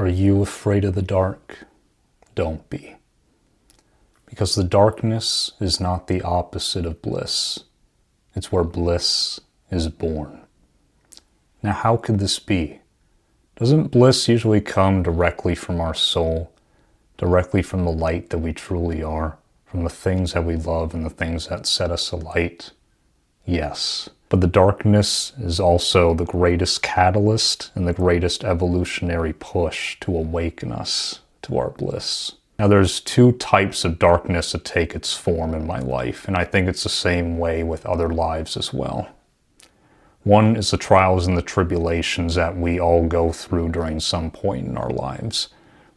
Are you afraid of the dark? Don't be. Because the darkness is not the opposite of bliss. It's where bliss is born. Now, how could this be? Doesn't bliss usually come directly from our soul, directly from the light that we truly are, from the things that we love and the things that set us alight? Yes. But the darkness is also the greatest catalyst and the greatest evolutionary push to awaken us to our bliss. Now, there's two types of darkness that take its form in my life, and I think it's the same way with other lives as well. One is the trials and the tribulations that we all go through during some point in our lives,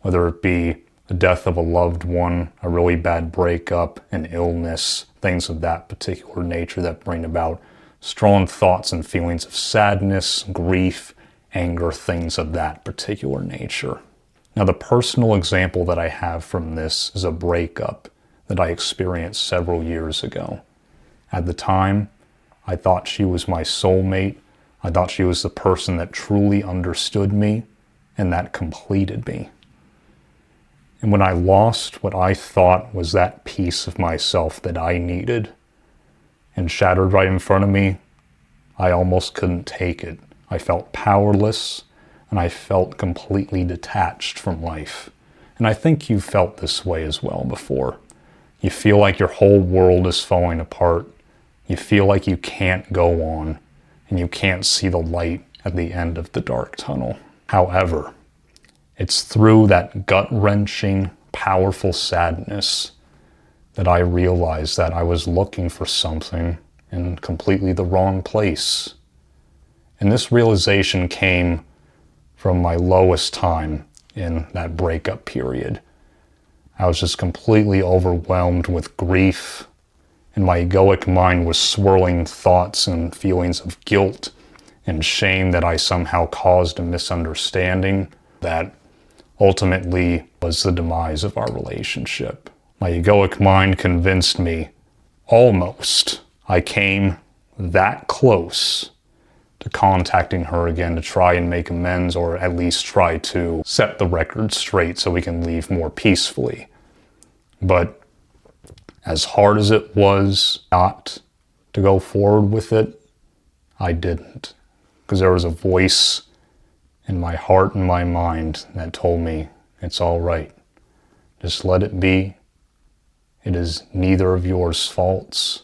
whether it be the death of a loved one, a really bad breakup, an illness, things of that particular nature that bring about strong thoughts and feelings of sadness, grief, anger, things of that particular nature. Now, the personal example that I have from this is a breakup that I experienced several years ago. At the time, I thought she was my soulmate. I thought she was the person that truly understood me and that completed me. And when I lost what I thought was that piece of myself that I needed, and shattered right in front of me, I almost couldn't take it. I felt powerless, and I felt completely detached from life. And I think you've felt this way as well before. You feel like your whole world is falling apart. You feel like you can't go on, and you can't see the light at the end of the dark tunnel. However, it's through that gut-wrenching, powerful sadness that I realized that I was looking for something in completely the wrong place. And this realization came from my lowest time in that breakup period. I was just completely overwhelmed with grief, and my egoic mind was swirling thoughts and feelings of guilt and shame that I somehow caused a misunderstanding that ultimately was the demise of our relationship. My egoic mind convinced me, almost, I came that close to contacting her again to try and make amends, or at least try to set the record straight so we can leave more peacefully. But as hard as it was not to go forward with it, I didn't. Because there was a voice in my heart and my mind that told me, it's all right. Just let it be. It is neither of yours faults.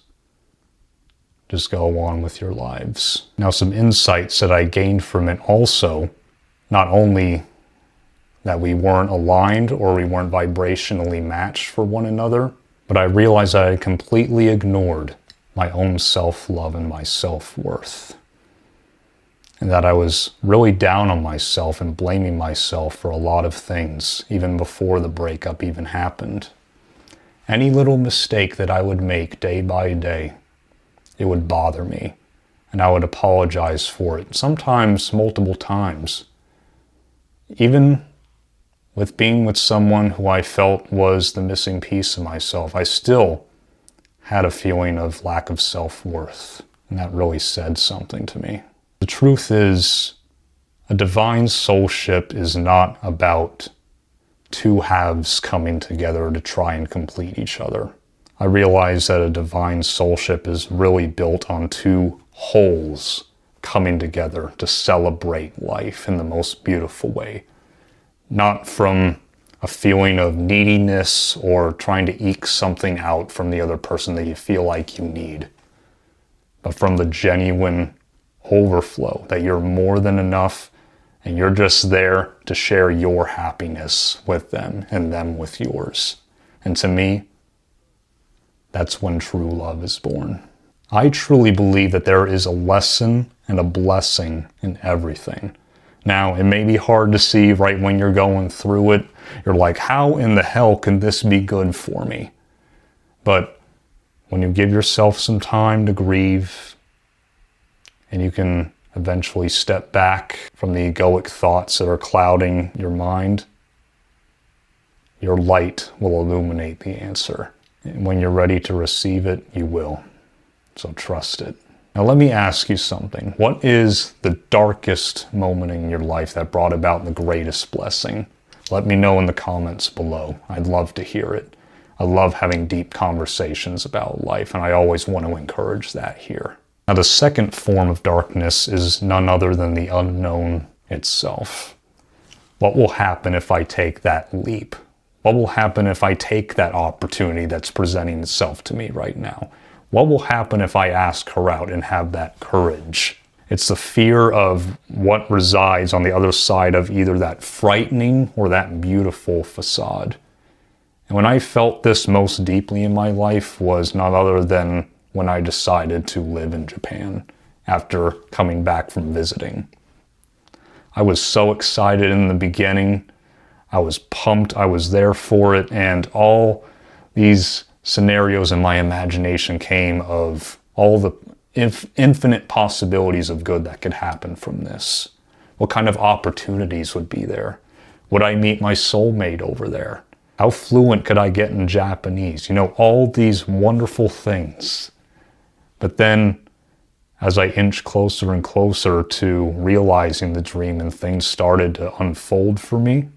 Just go on with your lives. Now, some insights that I gained from it also, not only that we weren't aligned or we weren't vibrationally matched for one another, but I realized I had completely ignored my own self-love and my self-worth. And that I was really down on myself and blaming myself for a lot of things, even before the breakup even happened. Any little mistake that I would make day by day, it would bother me, and I would apologize for it, sometimes multiple times. Even with being with someone who I felt was the missing piece of myself, I still had a feeling of lack of self-worth, and that really said something to me. The truth is, a divine soulship is not about two halves coming together to try and complete each other. I realize that a divine soulship is really built on two wholes coming together to celebrate life in the most beautiful way. Not from a feeling of neediness or trying to eke something out from the other person that you feel like you need, but from the genuine overflow that you're more than enough and you're just there to share your happiness with them and them with yours. And to me, that's when true love is born. I truly believe that there is a lesson and a blessing in everything. Now, it may be hard to see right when you're going through it. You're like, how in the hell can this be good for me? But when you give yourself some time to grieve, and you can eventually step back from the egoic thoughts that are clouding your mind, your light will illuminate the answer. And when you're ready to receive it, you will. So trust it. Now let me ask you something. What is the darkest moment in your life that brought about the greatest blessing? Let me know in the comments below. I'd love to hear it. I love having deep conversations about life, and I always want to encourage that here. Now, the second form of darkness is none other than the unknown itself. What will happen if I take that leap? What will happen if I take that opportunity that's presenting itself to me right now? What will happen if I ask her out and have that courage? It's the fear of what resides on the other side of either that frightening or that beautiful facade. And when I felt this most deeply in my life was not other than when I decided to live in Japan after coming back from visiting. I was so excited in the beginning. I was pumped, I was there for it, and all these scenarios in my imagination came of all the infinite possibilities of good that could happen from this. What kind of opportunities would be there? Would I meet my soulmate over there? How fluent could I get in Japanese? You know, all these wonderful things. But then, as I inched closer and closer to realizing the dream and things started to unfold for me,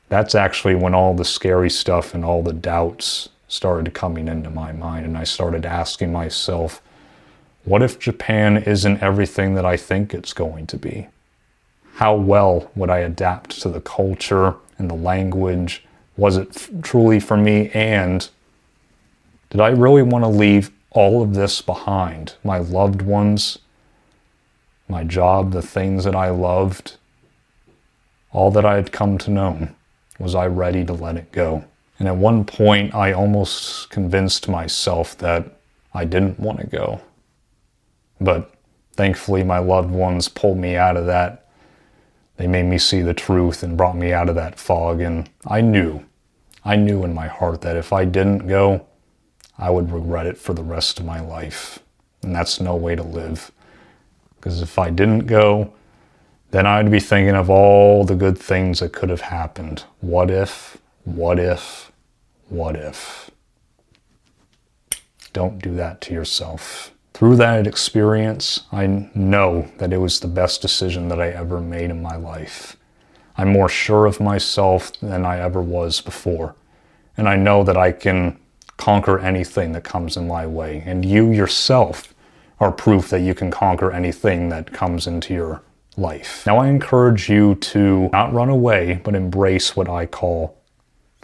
that's actually when all the scary stuff and all the doubts started coming into my mind, and I started asking myself, what if Japan isn't everything that I think it's going to be? How well would I adapt to the culture and the language? Was it truly for me? And did I really want to leave all of this behind? My loved ones, my job, the things that I loved, all that I had come to know. Was I ready to let it go? And at one point, I almost convinced myself that I didn't want to go. But thankfully, my loved ones pulled me out of that. They made me see the truth and brought me out of that fog. And I knew in my heart that if I didn't go, I would regret it for the rest of my life. And that's no way to live. Because if I didn't go, then I'd be thinking of all the good things that could have happened. What if, what if, what if? Don't do that to yourself. Through that experience, I know that it was the best decision that I ever made in my life. I'm more sure of myself than I ever was before. And I know that I can conquer anything that comes in my way. And you yourself are proof that you can conquer anything that comes into your life. Now I encourage you to not run away, but embrace what I call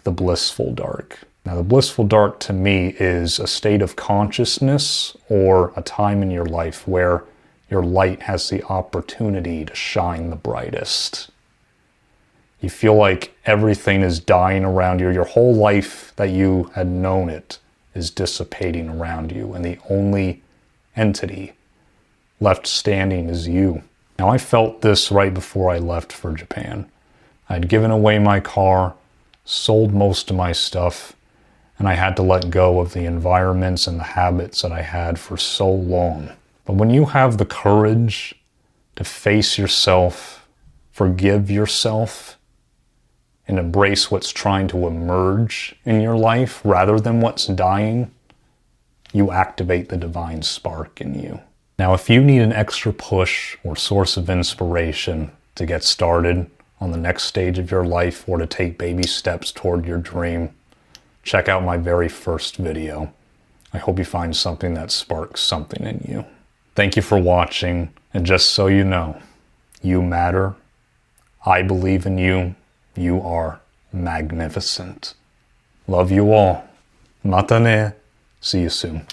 the blissful dark. Now the blissful dark to me is a state of consciousness or a time in your life where your light has the opportunity to shine the brightest. You feel like everything is dying around you. Your whole life that you had known it is dissipating around you, and the only entity left standing is you. Now, I felt this right before I left for Japan. I'd given away my car, sold most of my stuff, and I had to let go of the environments and the habits that I had for so long. But when you have the courage to face yourself, forgive yourself, and embrace what's trying to emerge in your life rather than what's dying, you activate the divine spark in you. Now, if you need an extra push or source of inspiration to get started on the next stage of your life or to take baby steps toward your dream, check out my very first video. I hope you find something that sparks something in you. Thank you for watching, and just so you know, you matter. I believe in you. You are magnificent. Love you all. Mata ne. See you soon.